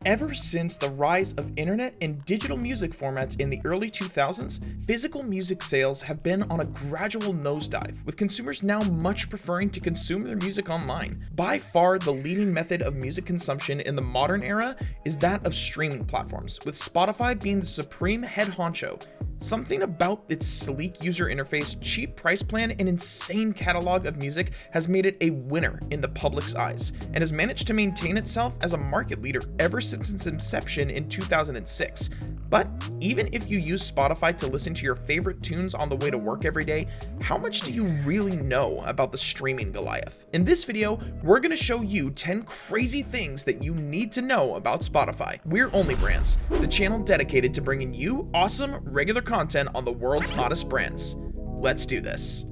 Ever since the rise of internet and digital music formats in the early 2000s, physical music sales have been on a gradual nosedive, with consumers now much preferring to consume their music online. By far, the leading method of music consumption in the modern era is that of streaming platforms, with Spotify being the supreme head honcho. Something about its sleek user interface, cheap price plan, and insane catalog of music has made it a winner in the public's eyes, and has managed to maintain itself as a market leader ever since its inception in 2006. But even if you use Spotify to listen to your favorite tunes on the way to work every day, how much do you really know about the streaming Goliath? In this video, we're going to show you 10 crazy things that you need to know about Spotify. We're OnlyBrands, the channel dedicated to bringing you awesome, regular content on the world's hottest brands. Let's do this.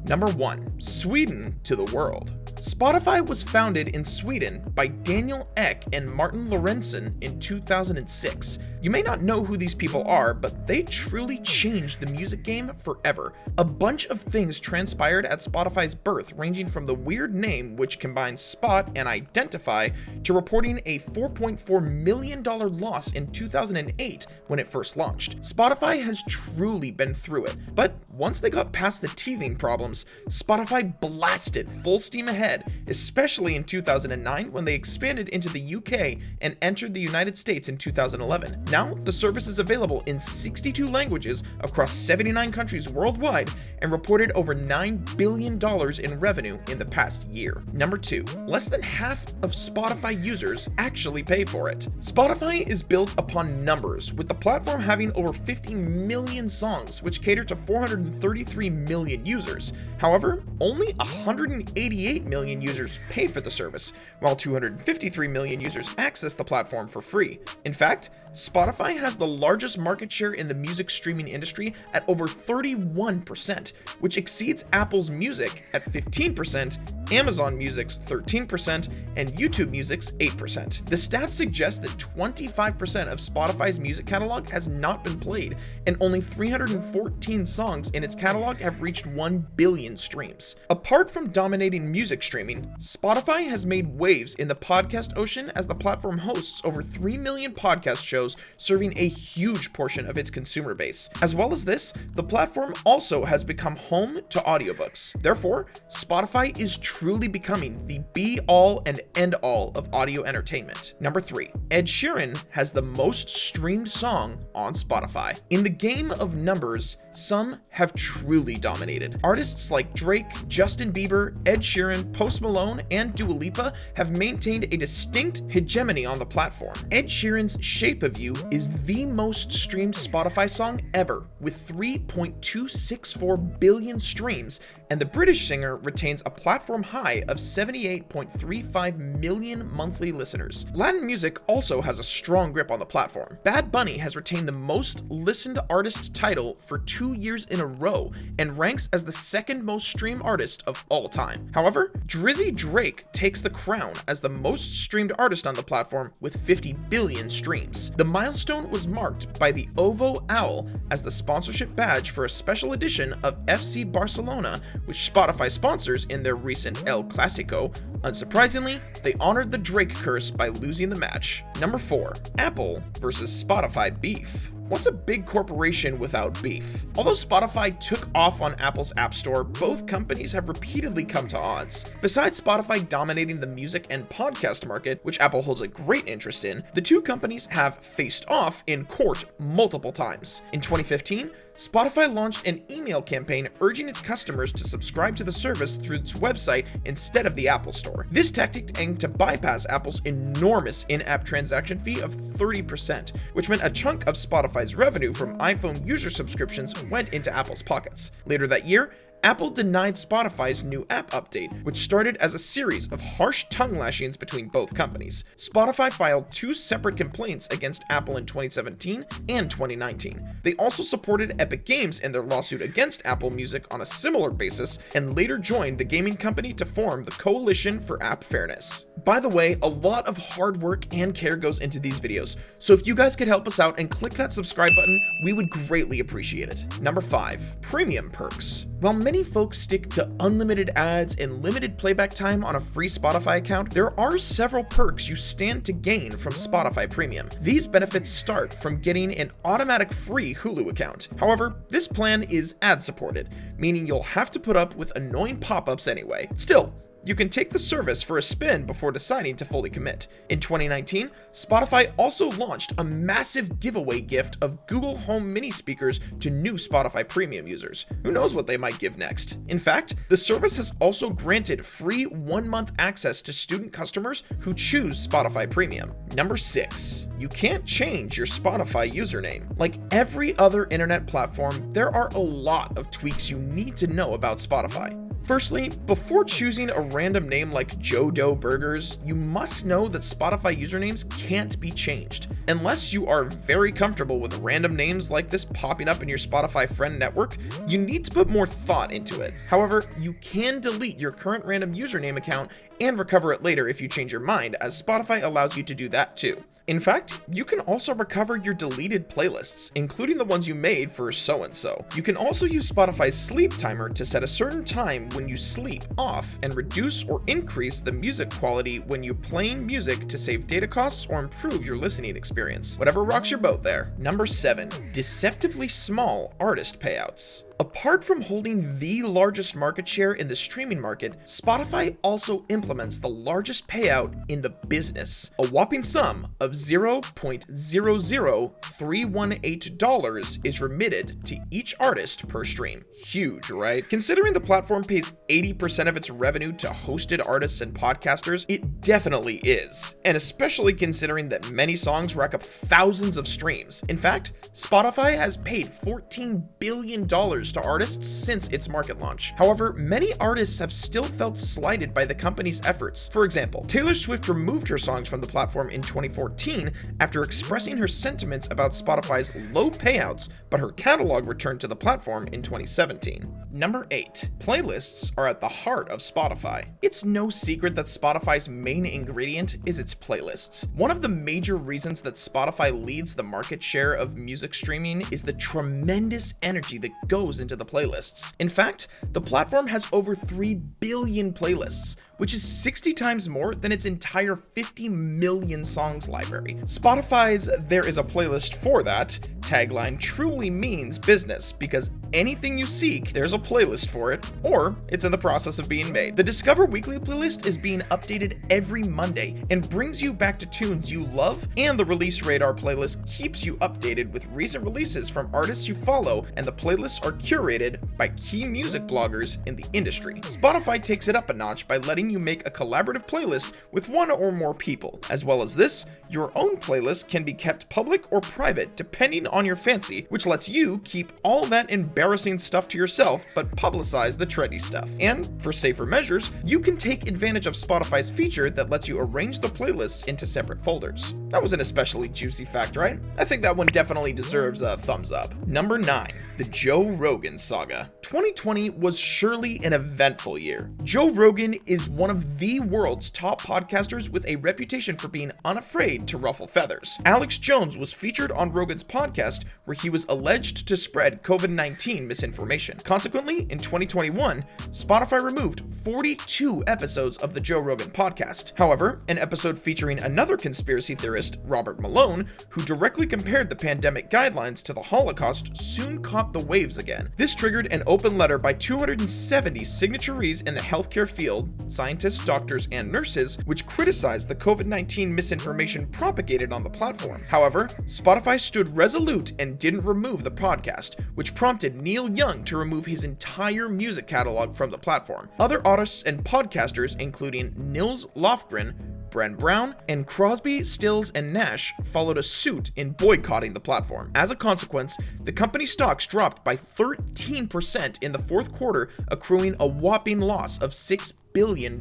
Number 1. Sweden to the world. Spotify was founded in Sweden by Daniel Ek and Martin Lorentzen in 2006. You may not know who these people are, but they truly changed the music game forever. A bunch of things transpired at Spotify's birth, ranging from the weird name, which combines spot and identify, to reporting a $4.4 million loss in 2008 when it first launched. Spotify has truly been through it, but once they got past the teething problems, Spotify blasted full steam ahead, especially in 2009 when they expanded into the UK and entered the United States in 2011. Now, the service is available in 62 languages across 79 countries worldwide and reported over $9 billion in revenue in the past year. Number 2. Less than half of Spotify users actually pay for it. Spotify is built upon numbers, with the platform having over 50 million songs, which cater to 433 million users. However, only 188 million users pay for the service, while 253 million users access the platform for free. In fact, Spotify has the largest market share in the music streaming industry at over 31%, which exceeds Apple's Music at 15%, Amazon Music's 13%, and YouTube Music's 8%. The stats suggest that 25% of Spotify's music catalog has not been played, and only 314 songs in its catalog have reached 1 billion streams. Apart from dominating music streaming, Spotify has made waves in the podcast ocean as the platform hosts over 3 million podcast shows, serving a huge portion of its consumer base. As well as this, the platform also has become home to audiobooks. Therefore, Spotify is truly becoming the be-all and end-all of audio entertainment. Number 3. Ed Sheeran has the most streamed song on Spotify. In the game of numbers, some have truly dominated. Artists like Drake, Justin Bieber, Ed Sheeran, Post Malone, and Dua Lipa have maintained a distinct hegemony on the platform. Ed Sheeran's Shape of You is the most streamed Spotify song ever, with 3.264 billion streams, and the British singer retains a platform high of 78.35 million monthly listeners. Latin music also has a strong grip on the platform. Bad Bunny has retained the most listened artist title for 2 years in a row and ranks as the second most streamed artist of all time. However, Drizzy Drake takes the crown as the most streamed artist on the platform with 50 billion streams. The milestone was marked by the Ovo Owl as the sponsorship badge for a special edition of FC Barcelona, which Spotify sponsors in their recent El Clasico. Unsurprisingly, they honored the Drake curse by losing the match. Number 4. Apple versus Spotify beef. What's a big corporation without beef? Although Spotify took off on Apple's App Store, both companies have repeatedly come to odds. Besides Spotify dominating the music and podcast market, which Apple holds a great interest in, the two companies have faced off in court multiple times. In 2015, Spotify launched an email campaign urging its customers to subscribe to the service through its website instead of the Apple Store. This tactic aimed to bypass Apple's enormous in-app transaction fee of 30%, which meant a chunk of Spotify's revenue from iPhone user subscriptions went into Apple's pockets. Later that year, Apple denied Spotify's new app update, which started as a series of harsh tongue lashings between both companies. Spotify filed 2 separate complaints against Apple in 2017 and 2019. They also supported Epic Games in their lawsuit against Apple Music on a similar basis, and later joined the gaming company to form the Coalition for App Fairness. By the way, a lot of hard work and care goes into these videos, so if you guys could help us out and click that subscribe button, we would greatly appreciate it. Number 5. Premium perks. While many many folks stick to unlimited ads and limited playback time on a free Spotify account, there are several perks you stand to gain from Spotify Premium. These benefits start from getting an automatic free Hulu account. However, this plan is ad-supported, meaning you'll have to put up with annoying pop-ups anyway. Still, you can take the service for a spin before deciding to fully commit. In 2019, Spotify also launched a massive giveaway gift of Google Home mini speakers to new Spotify Premium users. Who knows what they might give next? In fact, the service has also granted free 1-month access to student customers who choose Spotify Premium. Number 6. You can't change your Spotify username. Like every other internet platform, there are a lot of tweaks you need to know about Spotify. Firstly, before choosing a random name like Joe Doe Burgers, you must know that Spotify usernames can't be changed. Unless you are very comfortable with random names like this popping up in your Spotify friend network, you need to put more thought into it. However, you can delete your current random username account and recover it later if you change your mind, as Spotify allows you to do that too. In fact, you can also recover your deleted playlists, including the ones you made for so-and-so. You can also use Spotify's sleep timer to set a certain time when you sleep off and reduce or increase the music quality when you're playing music to save data costs or improve your listening experience. Whatever rocks your boat there. Number 7. Deceptively small artist payouts. Apart from holding the largest market share in the streaming market, Spotify also implements the largest payout in the business. A whopping sum of $0.00318 is remitted to each artist per stream. Huge, right? Considering the platform pays 80% of its revenue to hosted artists and podcasters, it definitely is. And especially considering that many songs rack up thousands of streams. In fact, Spotify has paid $14 billion to artists since its market launch. However, many artists have still felt slighted by the company's efforts. For example, Taylor Swift removed her songs from the platform in 2014 after expressing her sentiments about Spotify's low payouts, but her catalog returned to the platform in 2017. Number 8. Playlists are at the heart of Spotify. It's no secret that Spotify's main ingredient is its playlists. One of the major reasons that Spotify leads the market share of music streaming is the tremendous energy that goes into the playlists. In fact, the platform has over 3 billion playlists, which is 60 times more than its entire 50 million songs library. Spotify's "there is a playlist for that" tagline truly means business, because anything you seek, there's a playlist for it, or it's in the process of being made. The Discover Weekly playlist is being updated every Monday and brings you back to tunes you love, and the Release Radar playlist keeps you updated with recent releases from artists you follow, and the playlists are curated by key music bloggers in the industry. Spotify takes it up a notch by letting you make a collaborative playlist with one or more people. As well as this, your own playlist can be kept public or private depending on your fancy, which lets you keep all that embarrassing stuff to yourself but publicize the trendy stuff. And for safer measures, you can take advantage of Spotify's feature that lets you arrange the playlists into separate folders. That was an especially juicy fact, right? I think that one definitely deserves a thumbs up. Number 9. The Joe Rogan saga. 2020 was surely an eventful year. Joe Rogan is one of the world's top podcasters with a reputation for being unafraid to ruffle feathers. Alex Jones was featured on Rogan's podcast where he was alleged to spread COVID-19 misinformation. Consequently, in 2021, Spotify removed 42 episodes of the Joe Rogan podcast. However, an episode featuring another conspiracy theorist, Robert Malone, who directly compared the pandemic guidelines to the Holocaust, soon caught the waves again. This triggered an open letter by 270 signatories in the healthcare field, scientists, doctors, and nurses, which criticized the COVID-19 misinformation propagated on the platform. However, Spotify stood resolute and didn't remove the podcast, which prompted Neil Young to remove his entire music catalog from the platform. Other artists and podcasters, including Nils Lofgren, Bren Brown, and Crosby, Stills, and Nash followed a suit in boycotting the platform. As a consequence, the company's stocks dropped by 13% in the fourth quarter, accruing a whopping loss of $6 billion.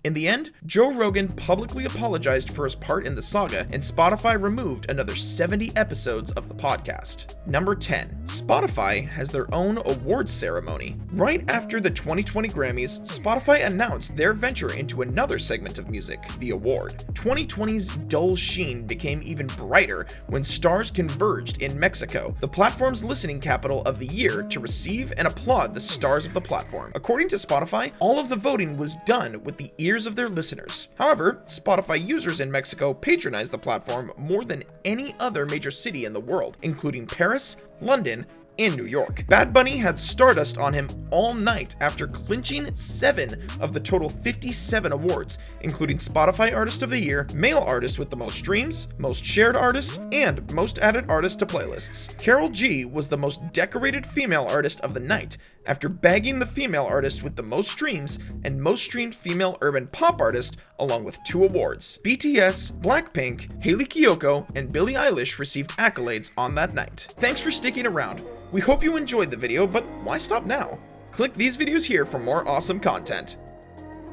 In the end, Joe Rogan publicly apologized for his part in the saga, and Spotify removed another 70 episodes of the podcast. Number 10. Spotify has their own awards ceremony. Right after the 2020 Grammys, Spotify announced their venture into another segment of music, the award. 2020's dull sheen became even brighter when stars converged in Mexico, the platform's listening capital of the year, to receive and applaud the stars of the platform. According to Spotify, all of the voting was done with the ears of their listeners. However, Spotify users in Mexico patronized the platform more than any other major city in the world, including Paris, London, and New York. Bad Bunny had Stardust on him all night after clinching 7 of the total 57 awards, including Spotify Artist of the Year, Male Artist with the most streams, Most Shared Artist, and Most Added Artist to Playlists. Karol G was the most decorated female artist of the night, after bagging the female artist with the most streams and most streamed female urban pop artist, along with 2 awards. BTS, Blackpink, Hailey Kiyoko, and Billie Eilish received accolades on that night. Thanks for sticking around. We hope you enjoyed the video, but why stop now? Click these videos here for more awesome content.